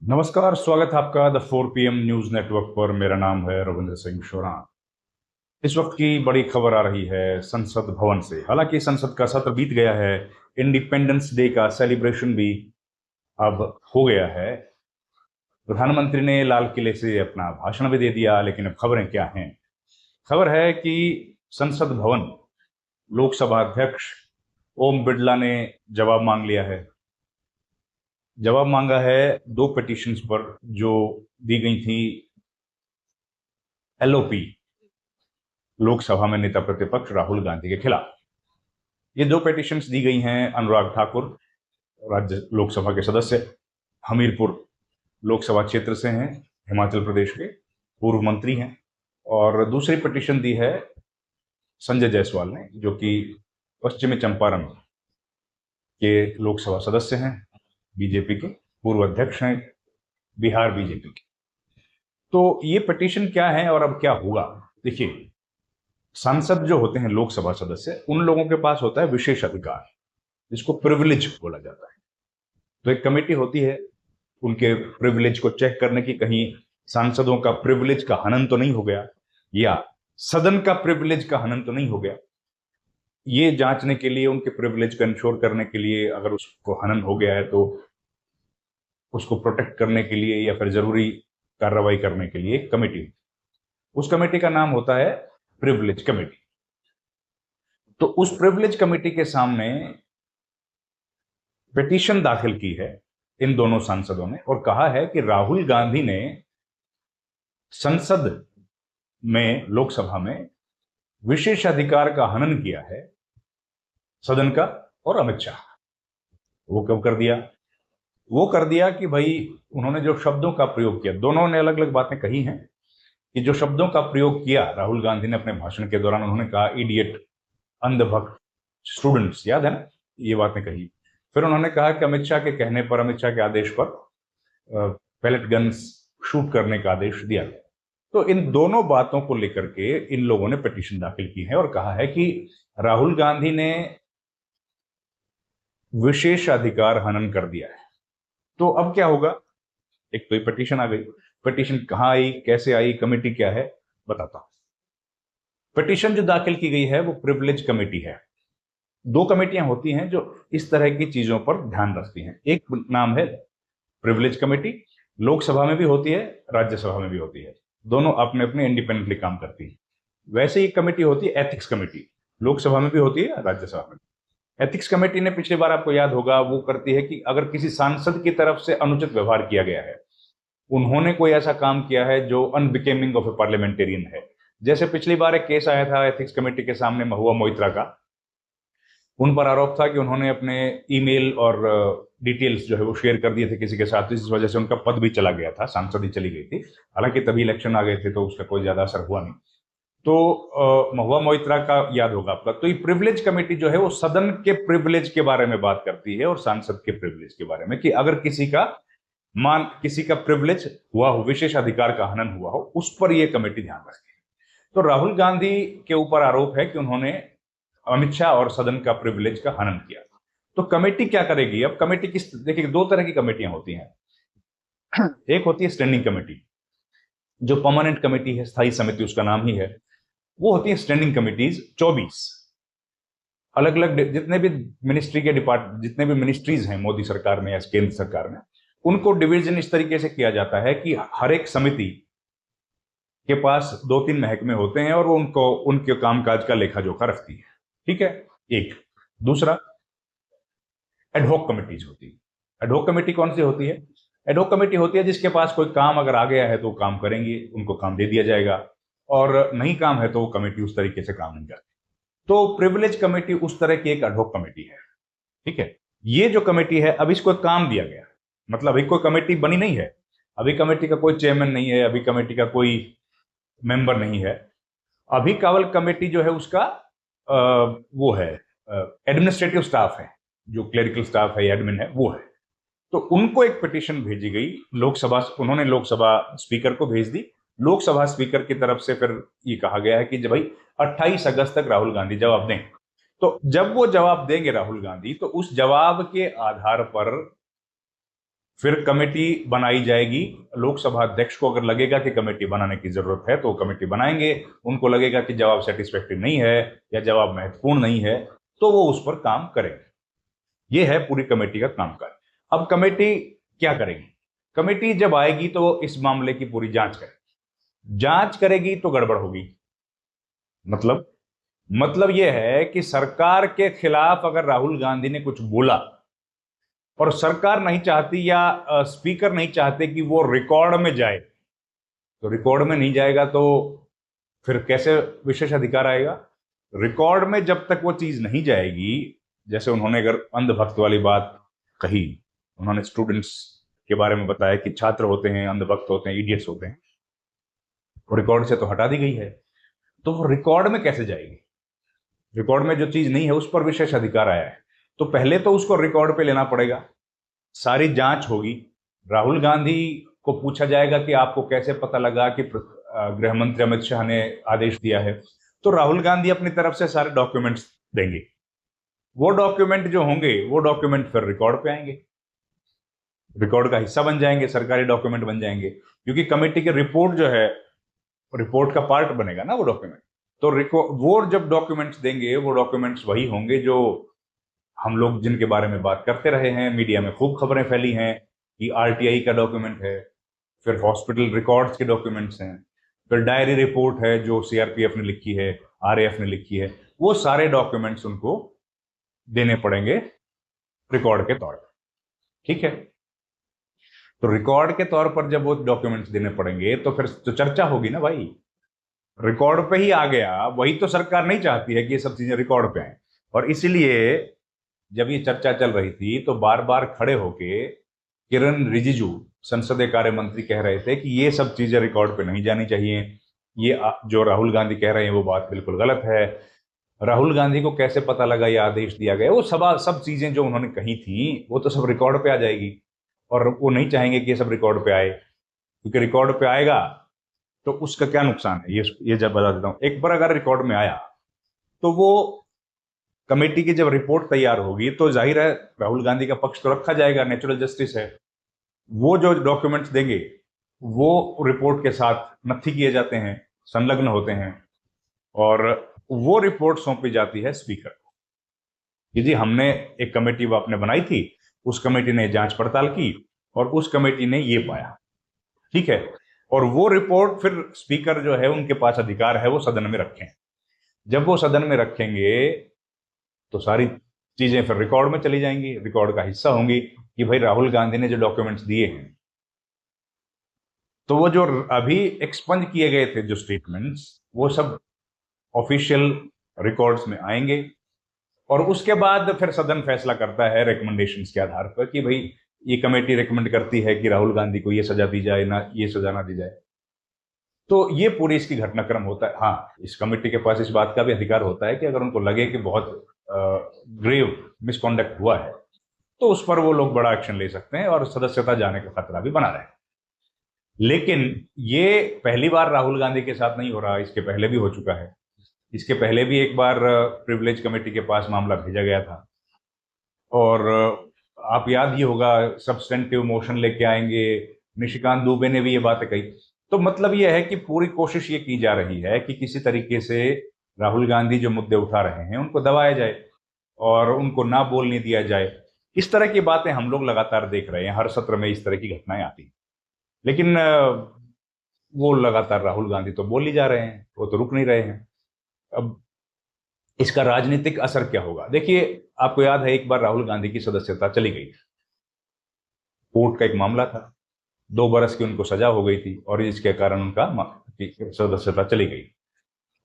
नमस्कार, स्वागत है आपका द 4 PM न्यूज नेटवर्क पर। मेरा नाम है रविंद्र सिंह शोरा। इस वक्त की बड़ी खबर आ रही है संसद भवन से। हालांकि संसद का सत्र बीत गया है, इंडिपेंडेंस डे का सेलिब्रेशन भी अब हो गया है। प्रधानमंत्री ने लाल किले से अपना भाषण भी दे दिया, लेकिन अब खबरें क्या हैं? खबर है कि संसद भवन, लोकसभा अध्यक्ष ओम बिरला ने जवाब मांग लिया है। जवाब मांगा है दो पिटीशंस पर जो दी गई थी एलओपी, लोकसभा में नेता प्रतिपक्ष राहुल गांधी के खिलाफ। ये दो पिटीशंस दी गई हैं अनुराग ठाकुर, राज्य लोकसभा के सदस्य, हमीरपुर लोकसभा क्षेत्र से हैं, हिमाचल प्रदेश के पूर्व मंत्री हैं। और दूसरी पिटीशन दी है संजय जायसवाल ने, जो कि पश्चिमी चंपारण के लोकसभा सदस्य हैं, बीजेपी के पूर्व अध्यक्ष हैं बिहार बीजेपी के। तो ये पिटीशन क्या है और अब क्या होगा? देखिए, सांसद जो होते हैं लोकसभा सदस्य, उन लोगों के पास होता है विशेष अधिकार, जिसको प्रिविलेज बोला जाता है। तो एक कमेटी होती है उनके प्रिविलेज को चेक करने की, कहीं सांसदों का प्रिविलेज का हनन तो नहीं हो गया, या सदन का प्रिविलेज का हनन तो नहीं हो गया। ये जांचने के लिए, उनके प्रिविलेज को इंश्योर करने के लिए, अगर उसको हनन हो गया है तो उसको प्रोटेक्ट करने के लिए या फिर जरूरी कार्रवाई करने के लिए कमेटी, उस कमेटी का नाम होता है प्रिविलेज कमेटी। तो उस प्रिविलेज कमेटी के सामने पिटीशन दाखिल की है इन दोनों सांसदों ने, और कहा है कि राहुल गांधी ने संसद में, लोकसभा में विशेषाधिकार का हनन किया है सदन का। और अमित शाह वो कब कर दिया? वो कर दिया कि भाई उन्होंने जो शब्दों का प्रयोग किया, दोनों ने अलग अलग बातें कही हैं, कि जो शब्दों का प्रयोग किया राहुल गांधी ने अपने भाषण के दौरान, उन्होंने कहा इडियट, अंधभक्त, स्टूडेंट्स, याद है ना, ये बातें कही। फिर उन्होंने कहा कि अमित शाह के कहने पर, अमित शाह के आदेश पर पैलेट गन्स शूट करने का आदेश दिया गया। तो इन दोनों बातों को लेकर के इन लोगों ने पिटीशन दाखिल की है और कहा है कि राहुल गांधी ने विशेष अधिकार हनन कर दिया है। तो अब क्या होगा? एक तो ये पिटीशन आ गई। पिटीशन कहां आई, कैसे आई, कमेटी क्या है, बताता हूं। पिटीशन जो दाखिल की गई है वो प्रिविलेज कमेटी है। दो कमेटियां होती हैं जो इस तरह की चीजों पर ध्यान रखती हैं। एक नाम है प्रिविलेज कमेटी, लोकसभा में भी होती है, राज्यसभा में भी होती है, दोनों अपने अपने इंडिपेंडेंटली काम करती है। वैसे ही कमेटी होती है एथिक्स कमेटी, लोकसभा में भी होती है, राज्यसभा में। एथिक्स कमेटी ने, पिछली बार आपको याद होगा, वो करती है कि अगर किसी सांसद की तरफ से अनुचित व्यवहार किया गया है, उन्होंने कोई ऐसा काम किया है जो अनबिकेमिंग ऑफ ए पार्लियामेंटेरियन है। जैसे पिछली बार एक केस आया था एथिक्स कमेटी के सामने महुआ मोइत्रा का। उन पर आरोप था कि उन्होंने अपने ईमेल और डिटेल्स जो है वो शेयर कर दिए थे किसी के साथ, इस वजह से उनका पद भी चला गया था, सांसद ही चली गई थी। हालांकि तभी इलेक्शन आ गए थे तो उसका कोई ज्यादा असर हुआ नहीं। तो महुआ मोइत्रा का याद होगा आपका। तो ये प्रिविलेज कमेटी जो है वो सदन के प्रिविलेज के बारे में बात करती है और सांसद के प्रिविलेज के बारे में, कि अगर किसी का प्रिविलेज हुआ हो, विशेष अधिकार का हनन हुआ हो, उस पर यह कमेटी ध्यान रखती है। तो राहुल गांधी के ऊपर आरोप है कि उन्होंने अमित शाह और सदन का प्रिविलेज का हनन किया। तो कमेटी क्या करेगी? अब कमेटी देखिए, दो तरह की कमेटियां होती हैं। एक होती है स्टैंडिंग कमेटी, जो परमानेंट कमेटी है, स्थायी समिति उसका नाम ही है। वो होती है स्टैंडिंग कमिटीज 24। अलग अलग जितने भी मिनिस्ट्री के डिपार्टमेंट, जितने भी मिनिस्ट्रीज हैं मोदी सरकार में या केंद्र सरकार में, उनको डिवीजन इस तरीके से किया जाता है कि हर एक समिति के पास 2-3 महकमे होते हैं और वो उनके कामकाज का लेखा जोखा रखती है। ठीक है, एक। दूसरा, एडहॉक कमिटीज होती है। एडहॉक कमेटी कौन सी होती है? एडहॉक कमेटी होती है जिसके पास कोई काम अगर आ गया है तो वो काम करेंगे, उनको काम दे दिया जाएगा, और नहीं काम है तो वो कमेटी उस तरीके से काम नहीं करती। तो प्रिविलेज कमेटी उस तरह की एक एडहॉक कमेटी है। ठीक है, ये जो कमेटी है, अब इसको काम दिया गया, मतलब अभी कोई कमेटी बनी नहीं है, अभी कमेटी का कोई चेयरमैन नहीं है, अभी कमेटी का कोई मेंबर नहीं है। अभी केवल कमेटी जो है उसका वो है एडमिनिस्ट्रेटिव स्टाफ है, जो क्लेरिकल स्टाफ है, एडमिन है, वो है। तो उनको एक पिटीशन भेजी गई लोकसभा, उन्होंने लोकसभा स्पीकर को भेज दी। लोकसभा स्पीकर की तरफ से फिर ये कहा गया है कि जब भाई 28 अगस्त तक राहुल गांधी जवाब दें। तो जब वो जवाब देंगे राहुल गांधी, तो उस जवाब के आधार पर फिर कमेटी बनाई जाएगी। लोकसभा अध्यक्ष को अगर लगेगा कि कमेटी बनाने की जरूरत है तो वो कमेटी बनाएंगे। उनको लगेगा कि जवाब सेटिस्फैक्टरी नहीं है या जवाब महत्वपूर्ण नहीं है तो वो उस पर काम करेंगे। ये है पूरी कमेटी का कामकाज। अब कमेटी क्या करेगी? कमेटी जब आएगी तो इस मामले की पूरी जांच करेगी। जांच करेगी तो गड़बड़ होगी। मतलब यह है कि सरकार के खिलाफ अगर राहुल गांधी ने कुछ बोला और सरकार नहीं चाहती या स्पीकर नहीं चाहते कि वो रिकॉर्ड में जाए, तो रिकॉर्ड में नहीं जाएगा तो फिर कैसे विशेष अधिकार आएगा? रिकॉर्ड में जब तक वो चीज नहीं जाएगी, जैसे उन्होंने अगर अंधभक्त वाली बात कही, उन्होंने स्टूडेंट्स के बारे में बताया कि छात्र होते हैं, अंधभक्त होते हैं, इडियट्स होते हैं, वो रिकॉर्ड से तो हटा दी गई है, तो वो रिकॉर्ड में कैसे जाएगी? रिकॉर्ड में जो चीज नहीं है उस पर विशेष अधिकार आया है, तो पहले तो उसको रिकॉर्ड पे लेना पड़ेगा। सारी जांच होगी। राहुल गांधी को पूछा जाएगा कि आपको कैसे पता लगा कि गृह मंत्री अमित शाह ने आदेश दिया है, तो राहुल गांधी अपनी तरफ से सारे डॉक्यूमेंट्स देंगे। वो डॉक्यूमेंट जो होंगे वो डॉक्यूमेंट फिर रिकॉर्ड पे आएंगे, रिकॉर्ड का हिस्सा बन जाएंगे, सरकारी डॉक्यूमेंट बन जाएंगे, क्योंकि कमेटी की रिपोर्ट जो है रिपोर्ट का पार्ट बनेगा ना वो डॉक्यूमेंट। तो वो जब डॉक्यूमेंट्स देंगे वो डॉक्यूमेंट्स वही होंगे जो हम लोग जिनके बारे में बात करते रहे हैं, मीडिया में खूब खबरें फैली हैं कि आरटीआई का डॉक्यूमेंट है, फिर हॉस्पिटल रिकॉर्ड्स के डॉक्यूमेंट्स हैं, फिर डायरी रिपोर्ट है जो सीआरपीएफ ने लिखी है, आरएएफ ने लिखी है, वो सारे डॉक्यूमेंट्स उनको देने पड़ेंगे रिकॉर्ड के तौर पर। ठीक है, तो रिकॉर्ड के तौर पर जब वो डॉक्यूमेंट्स देने पड़ेंगे तो फिर तो चर्चा होगी ना भाई। रिकॉर्ड पे ही आ गया, वही तो सरकार नहीं चाहती है कि ये सब चीजें रिकॉर्ड पे आए। और इसीलिए जब ये चर्चा चल रही थी तो बार बार खड़े होके किरण रिजिजू संसदीय कार्य मंत्री कह रहे थे कि ये सब चीजें रिकॉर्ड पे नहीं जानी चाहिए, ये जो राहुल गांधी कह रहे हैं वो बात बिल्कुल गलत है। राहुल गांधी को कैसे पता लगा ये आदेश दिया गया? वो सब चीजें जो उन्होंने कही थी वो तो सब रिकॉर्ड पे आ जाएगी, और वो नहीं चाहेंगे कि ये सब रिकॉर्ड पे आए, क्योंकि रिकॉर्ड पे आएगा तो उसका क्या नुकसान है ये जब बता देता हूं। एक बार अगर रिकॉर्ड में आया तो वो कमेटी की जब रिपोर्ट तैयार होगी तो जाहिर है राहुल गांधी का पक्ष तो रखा जाएगा, नेचुरल जस्टिस है। वो जो डॉक्यूमेंट्स देंगे वो रिपोर्ट के साथ नत्थी किए जाते हैं, संलग्न होते हैं, और वो रिपोर्ट सौंपी जाती है स्पीकर को कि जी हमने एक कमेटी वो आपने बनाई थी, उस कमेटी ने जांच पड़ताल की और उस कमेटी ने ये पाया। ठीक है, और वो रिपोर्ट फिर स्पीकर जो है उनके पास अधिकार है वो सदन में रखें। जब वो सदन में रखेंगे तो सारी चीजें फिर रिकॉर्ड में चली जाएंगी, रिकॉर्ड का हिस्सा होंगी कि भाई राहुल गांधी ने जो डॉक्यूमेंट्स दिए हैं, तो वो जो अभी एक्सपंज किए गए थे जो स्टेटमेंट्स, वो सब ऑफिशियल रिकॉर्ड्स में आएंगे। और उसके बाद फिर सदन फैसला करता है रिकमेंडेशंस के आधार पर कि भाई ये कमेटी रिकमेंड करती है कि राहुल गांधी को ये सजा दी जाए, ना ये सजा ना दी जाए। तो ये पूरी इसकी घटनाक्रम होता है। हाँ, इस कमेटी के पास इस बात का भी अधिकार होता है कि अगर उनको लगे कि बहुत ग्रेव मिसकॉन्डक्ट हुआ है तो उस पर वो लोग बड़ा एक्शन ले सकते हैं और सदस्यता जाने का खतरा भी बना रहे हैं। लेकिन ये पहली बार राहुल गांधी के साथ नहीं हो रहा, इसके पहले भी हो चुका है। इसके पहले भी एक बार प्रिविलेज कमेटी के पास मामला भेजा गया था, और आप याद ही होगा सब्सटेंटिव मोशन लेके आएंगे, निशिकांत दुबे ने भी ये बातें कही। तो मतलब ये है कि पूरी कोशिश ये की जा रही है कि किसी तरीके से राहुल गांधी जो मुद्दे उठा रहे हैं उनको दबाया जाए और उनको ना बोलने दिया जाए। इस तरह की बातें हम लोग लगातार देख रहे हैं, हर सत्र में इस तरह की घटनाएं आती हैं। लेकिन वो लगातार राहुल गांधी तो बोल ही जा रहे हैं, वो तो रुक नहीं रहे हैं। अब इसका राजनीतिक असर क्या होगा? देखिए, आपको याद है एक बार राहुल गांधी की सदस्यता चली गई, कोर्ट का एक मामला था, 2 बरस की उनको सजा हो गई थी और इसके कारण उनका सदस्यता चली गई।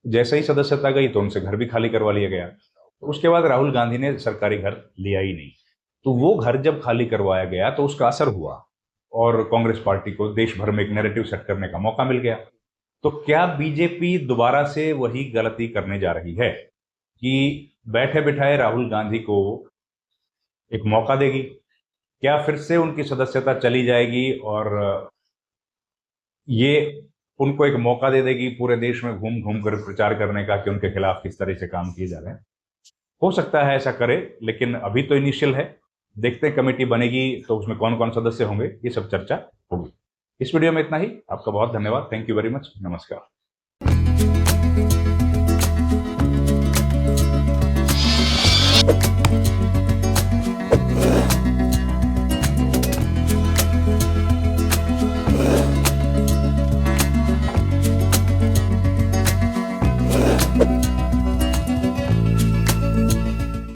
जैसे ही सदस्यता गई तो उनसे घर भी खाली करवा लिया गया। तो उसके बाद राहुल गांधी ने सरकारी घर लिया ही नहीं। तो वो घर जब खाली करवाया गया तो उसका असर हुआ और कांग्रेस पार्टी को देश भर में एक नैरेटिव सेट करने का मौका मिल गया। तो क्या बीजेपी दोबारा से वही गलती करने जा रही है कि बैठे बिठाए राहुल गांधी को एक मौका देगी? क्या फिर से उनकी सदस्यता चली जाएगी और ये उनको एक मौका दे देगी पूरे देश में घूम घूम कर प्रचार करने का कि उनके खिलाफ किस तरह से काम किए जा रहे हैं? हो सकता है ऐसा करे, लेकिन अभी तो इनिशियल है। देखते हैं कमेटी बनेगी तो उसमें कौन कौन सदस्य होंगे, ये सब चर्चा होगी। इस वीडियो में इतना ही। आपका बहुत धन्यवाद। Thank you very much. नमस्कार।